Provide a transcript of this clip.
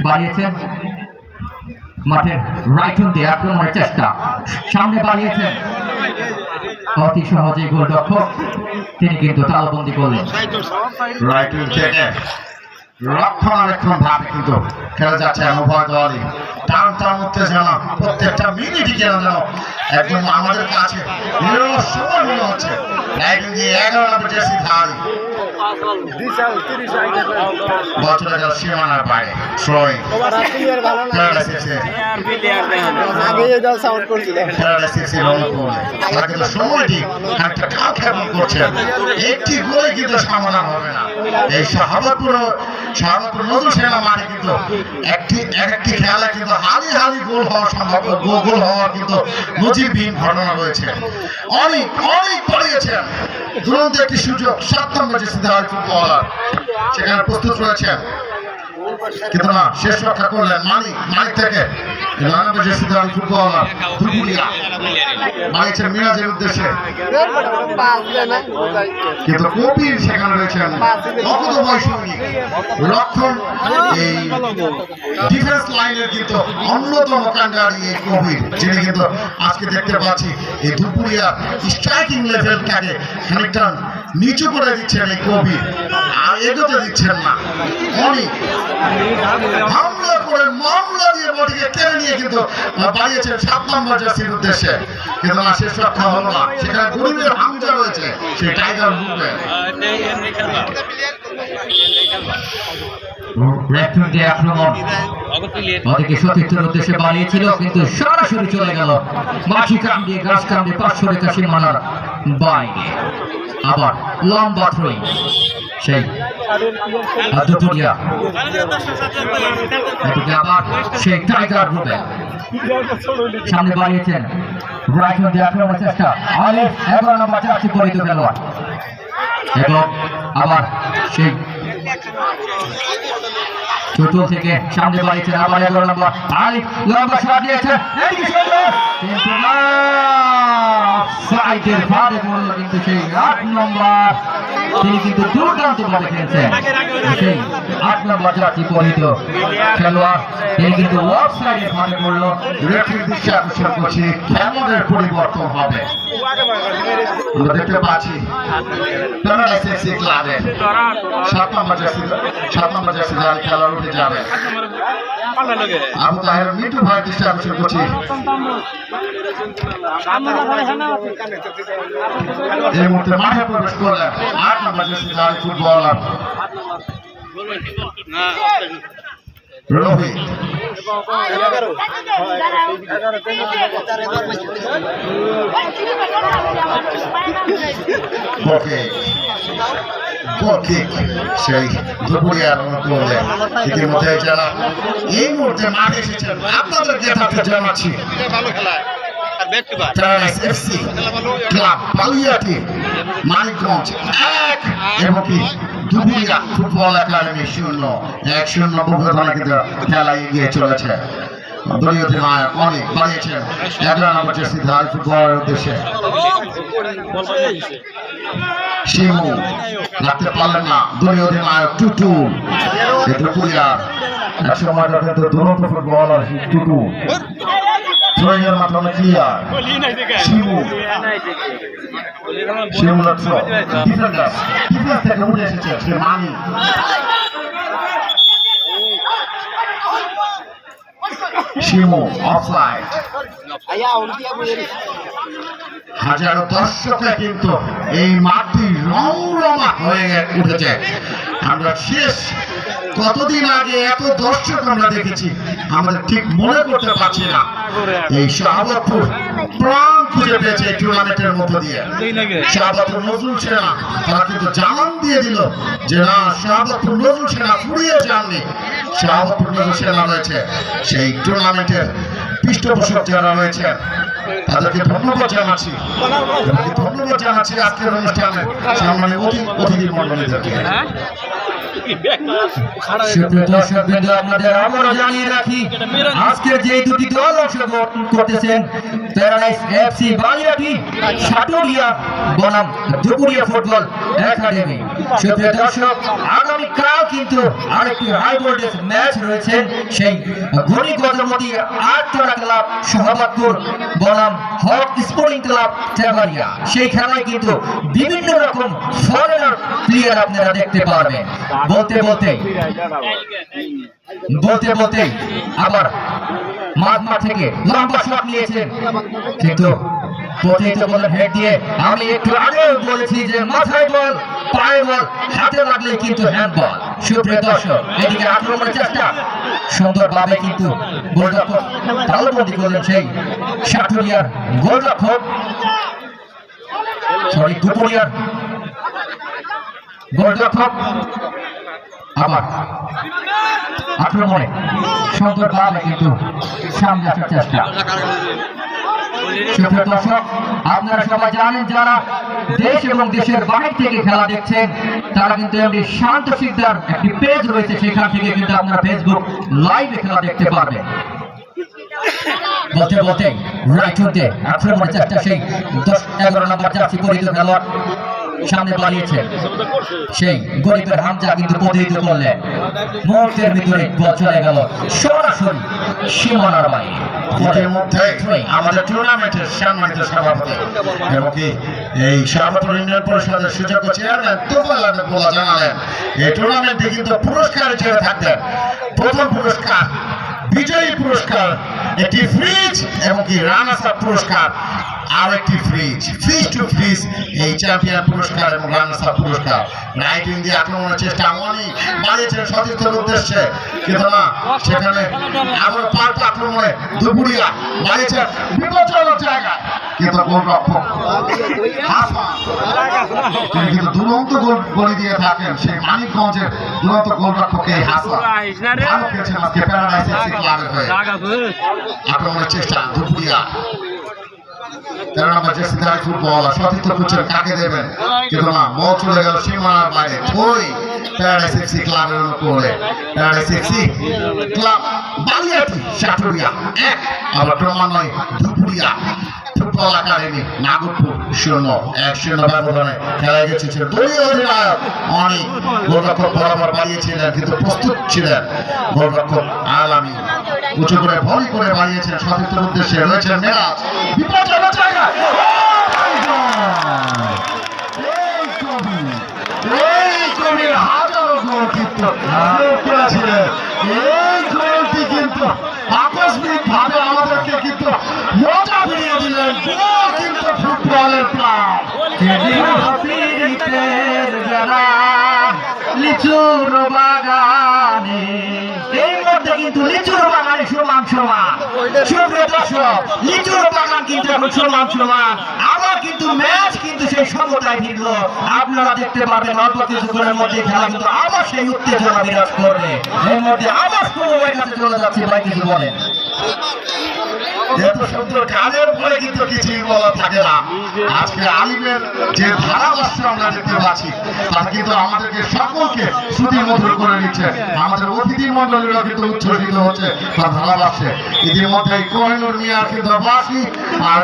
বাড়িয়েছেন মাঠের রাইট দিয়ে আক্রমণের চেষ্টা, সামনে বাড়িয়েছেন অতি সহজেই গোলরক্ষক তিনি কিন্তু তালবন্দি করলেন। রাইট থেকে রক্ষণাবেক্ষণ ভাবে কিন্তু খেলা যাচ্ছে উভয় দলই টান উত্তেজনা প্রত্যেকটা মিনিটই কেন যেন একদম আমাদের কাছে সময় মনে হচ্ছে। 11 নম্বর জার্সি ধারী বছর সীমানার বাইরে সময়টি একটা কাল খেপন করছে, একটি গোলে কিন্তু সমাধান হবে না। এই শাহাবাদপুর নতুন সেনা মাঠে কিন্তু একটি খেলা কিন্তু হালি গোল হওয়া সম্ভব, গোল হওয়ার কিন্তু নজিরবিহীন ঘটনা রয়েছে। অনেক পড়িয়েছেন দুরন্ত একটি সুযোগ 7 নম্বর জার্সি ধারী ফুটবলার সেখানে প্রস্তুত রয়েছেন, কিন্তু না শেষ রক্ষা করলেন মানিক থেকে 9 নম্বর জার্সি ধারী ফুটবলার দুপুরিয়া মানিকের মিরাজের উদ্দেশ্যে, কিন্তু কবির সেখানে রয়েছেন অকুত বৈষয়িক রক্ষণ এই ডিফেন্স লাইনের কিন্তু অন্যতম কান্ডারি এই কবির, যিনি কিন্তু আজকে দেখতে পাচ্ছি এই দুপুরিয়া স্ট্রাইকিং লেভেলটাকে খানিকটা নিচু করে দিচ্ছেন এই কবির, আর এগোতে দিচ্ছেন না। অনেক হামলা করে মামলা দিয়ে বডিকে টেনে নিয়ে কিন্তু বাড়িয়েছেন 7 নম্বর জার্সির উদ্দেশ্যে, কিন্তু না শেষ রক্ষা হলো না। সেখানে গরিবের হামজা রয়েছে সেই টাইগার গ্রুপে আক্রমণ ওদিকে সতীর্থের উদ্দেশ্যে বাড়িয়েছিল, কিন্তু সরাসরি চলে গেল মাটি কান্দিয়ে গাছ কান্দিয়ে 500 রেখা সীমানার বাইরে। আবার লম্বা থ্রোই সেই দুপুরিয়া, এদিকে আবার সেই টাইগার গ্রুপে সামনে বাড়িয়েছেন রাইট দিয়ে আক্রমণের চেষ্টা, আলিফ 11 নম্বর জার্সি পরিহিত খেলোয়াড়, এবং আবার সেই চতুল থেকে সামনে বাড়িয়েছেন আবার 11 নম্বর আলিফ লম্বা শট দিয়েছেন, কিন্তু না সাইডের ফাঁদে পড়ল, কিন্তু সেই 8 নম্বর তিনি কিন্তু দুর্দান্ত ভাবে খেলছেন, সেই 8 নম্বর জার্সি পরিহিত খেলোয়াড় তিনি কিন্তু অফ সাইডের ফাঁদে পড়ল। রেফারির দৃষ্টি আকর্ষণ করছি খেলোয়াড়ের পরিবর্তন হবে। আমরা দেখতে পাচ্ছি প্যারাডাইস এফসি ক্লাবের 7 নম্বর জার্সি ধারী খেলোয়াড় উঠে যাবে। আবু তাহের মিঠু ভাইয়ের দৃষ্টি আকর্ষণ করছি এই মুহূর্তে মাঠে প্রবেশ করলেন 8 নম্বর জার্সি ধারী ফুটবলার রোহিত। সেই দুপুরিয়ার অনুকূলে ইতিমধ্যে যারা এই মুহূর্তে মাঠে এসেছেন আপনাদেরকে জানাচ্ছি ক্লাব বালিয়াটি মানিকগঞ্জ 1 এবং কি দুপুরিয়া ফুটবল একাডেমি 0-1 ব্যবধানে কিন্তু খেলা এগিয়ে চলেছে। দলীয় অধিনায়ক অনেক বাড়িয়েছেন 11 নম্বর জার্সি ধারী ফুটবলের উদ্দেশ্যে, শিমু রাখতে পারলেন না, দলীয় অধিনায়ক টুটু দুপুরিয়ার এক সময় কিন্তু দুরন্ত ফুটবলার টুটু থ্রোয়ের মাধ্যমে ক্লিয়ার, শিমু ডিফেন্স থেকে উঠে এসেছে সে মানি, শিমু অফসাইড। হাজারো দর্শকরা কিন্তু এই মাঠটি রমরমা হয়ে উঠেছে। আমরা শেষ কতদিন আগে এত দর্শক আমরা দেখেছি আমাদের ঠিক মনে করতে পারছি না। এই শাহাবাদপুর প্রাণ খুঁজে পেয়েছে এই টুর্নামেন্টের মধ্য দিয়ে। শাহাবাদপুর নজরুল সেনা তারা কিন্তু জানান দিয়ে দিল যে না, শাহাবাদপুর নজরুল সেনা ফুরিয়ে যাননি, শাহাবাদপুর নজরুল সেনা রয়েছে সেই টুর্নামেন্টের পৃষ্ঠপোষক যারা রয়েছে তাদেরকে ধন্যবাদ জানাচ্ছি আজকের অনুষ্ঠানে সামনে অতিথি মণ্ডলীদেরকে। আমরা জানিয়ে রাখি আজকে যে দুটি দল অংশগ্রহণ করতেছেন প্যারাডাইস এফসি বালিয়াটি সাটুরিয়া বনাম দুপুরিয়া ফুটবল একাডেমি। সুপ্রিয় দর্শক, আগামীকাল কিন্তু আরেকটি হাই ভোল্টেজ ম্যাচ রয়েছে। সেই ঘড়ি গজমতি আটতলা ক্লাব শাহবাদপুর বনাম হক স্পোর্টিং ক্লাব তেবাড়িয়া, সেই খেলায় কিন্তু বিভিন্ন রকম ফরেনার প্লেয়ার আপনারা দেখতে পারবেন। বলতে বলতে আবার মাঠ থেকে লম্বা শট নিয়েছেন, কিন্তু প্রতিহিত বলেন হেড দিয়ে। আমি একটু আগে বলেছি যে মাথায় বল, পায়ে বল, হাতে লাগলে কিন্তু হ্যান্ডবল। সুপ্রিয় দর্শক, এদিকে আক্রমণের চেষ্টা সুন্দরভাবে কিন্তু গোলরক্ষক তালবন্দি করলেন সেই সাটুরিয়ার গোলরক্ষক, সরি দুপুরিয়ার গোলরক্ষক। আবার আক্রমণে সুন্দরভাবে কিন্তু সামনে আসার চেষ্টা। সুপ্রিয় দর্শক, আপনারা সবাই জানেন, যারা দেশ এবং দেশের বাইরে থেকে খেলা দেখছেন তারা কিন্তু এমনি শান্ত সিকদার একটি পেজ রয়েছে, সেখান থেকে কিন্তু আপনারা ফেসবুক লাইভে খেলা দেখতে পারবেন। বলতে রাইট হতে আক্রমণের চেষ্টা সেই 10-11 নম্বর জার্সি পরিহিত খেলোয়াড় সামনে বাড়িয়েছেন, সেই গরিবের হামজা কিন্তু প্রতিহিত করলেন। মুহূর্তের ভিতরে বল চলে গেল সরাসরি সীমানার বাইরে। এর মধ্যে আমাদের টুর্নামেন্টের সম্মানিত সভাপতি এবং কি এই শাহবাদপুর ইউনিয়ন পরিষদের সুযোগ্য চেয়ারম্যান তোফায়েল আহমেদ মোল্লা জানালেন এই টুর্নামেন্টে কিন্তু পুরস্কার হিসেবে থাকবেন প্রথম পুরস্কার বিজয়ী পুরস্কার একটি ফ্রিজ এবং কি রানার্স আপ পুরস্কার আর একটি ফ্রিজ টু ফ্রিজ এই চ্যাম্পিয়ন পুরস্কার এবং রানার্স আপ পুরস্কার। রাইট উইং দিয়ে আক্রমণের চেষ্টা অনেক বাড়িয়েছেন সতীর্থের উদ্দেশ্যে, কিন্তু না সেখানে আবার পাল্টা আক্রমণে দুপুরিয়া বাড়িয়েছেন বিপজ্জনক জায়গায়, কিন্তু গোলরক্ষক হাসান তিনি কিন্তু দুরন্ত গোল দিয়ে থাকেন। সেই মানিকগঞ্জের দুরন্ত গোলরক্ষক এই হাসান ভালো খেলছেন আজকে প্যারাডাইস এফসি ক্লাবের হয়ে। আক্রমণের চেষ্টা দুপুরিয়া 13 নম্বর জার্সিধারী ফুটবলার সতীর্থ খুঁজছেন কাকে দেবেন, কিন্তু না বল চলে গেল সীমানার বাইরে। থই প্যারাডাইস এফসি ক্লাবের অনুকূলে, paradise FC club Baliati Saturia 1 আবার ক্রমান্বয়ে দুপুরিয়া ফুটবল একাডেমি নাগরপুর 0-1 ব্যবধানে খেলা গেছে। দলীয় অধিনায়ক অনেক গোলরক্ষক বরাবর বাড়িয়েছিলেন, কিন্তু প্রস্তুত ছিলেন গোলরক্ষক আলামী উঁচু করে ভলি করে বাড়িয়েছেন সতীর্থের উদ্দেশ্যে। রয়েছেন মেরাজ বিপজ্জনক জায়গায়, এই কবির হাজারো গোল কিন্তু করেছিলেন। এই গোলটি কিন্তু আকস্মিক ভাবে আমাদেরকে কিন্তু মজা ফিরিয়ে দিলেন। গোল কিন্তু ফুটবলের প্রাণ লিচুর বাগানে, এই মধ্যে কিন্তু লিচুর বাগানে সমান। সুপ্রিয় দর্শক, লিচুর বাগান কিন্তু এখন সমান। আবার কিন্তু ম্যাচ কিন্তু সেই সমতায় ফিরলো। আপনারা দেখতে পাবেন অল্প কিছুক্ষণের মধ্যে খেলা কিন্তু আবার সেই উত্তেজনা বিরাজ করবে। এর মধ্যে আবার সময়ের কাছে চলে যাচ্ছে, ভাই কিছু বলেন। এত সুন্দর গানের পরে কিন্তু কিছুই বলা থাকে না। আজকে আলিমের যে ধারাভাষ্য আমরা দেখতে পাচ্ছি তারা কিন্তু আমাদেরকে সকলকে শ্রুতি মধুর করে নিচ্ছে। আমাদের অতিথি মন্ডলীরা কিন্তু উচ্ছ্বসিত হচ্ছে তার ধারাভাষ্যে। ইতিমধ্যে কোহিনুর মিয়ার কিন্তু বাসি আর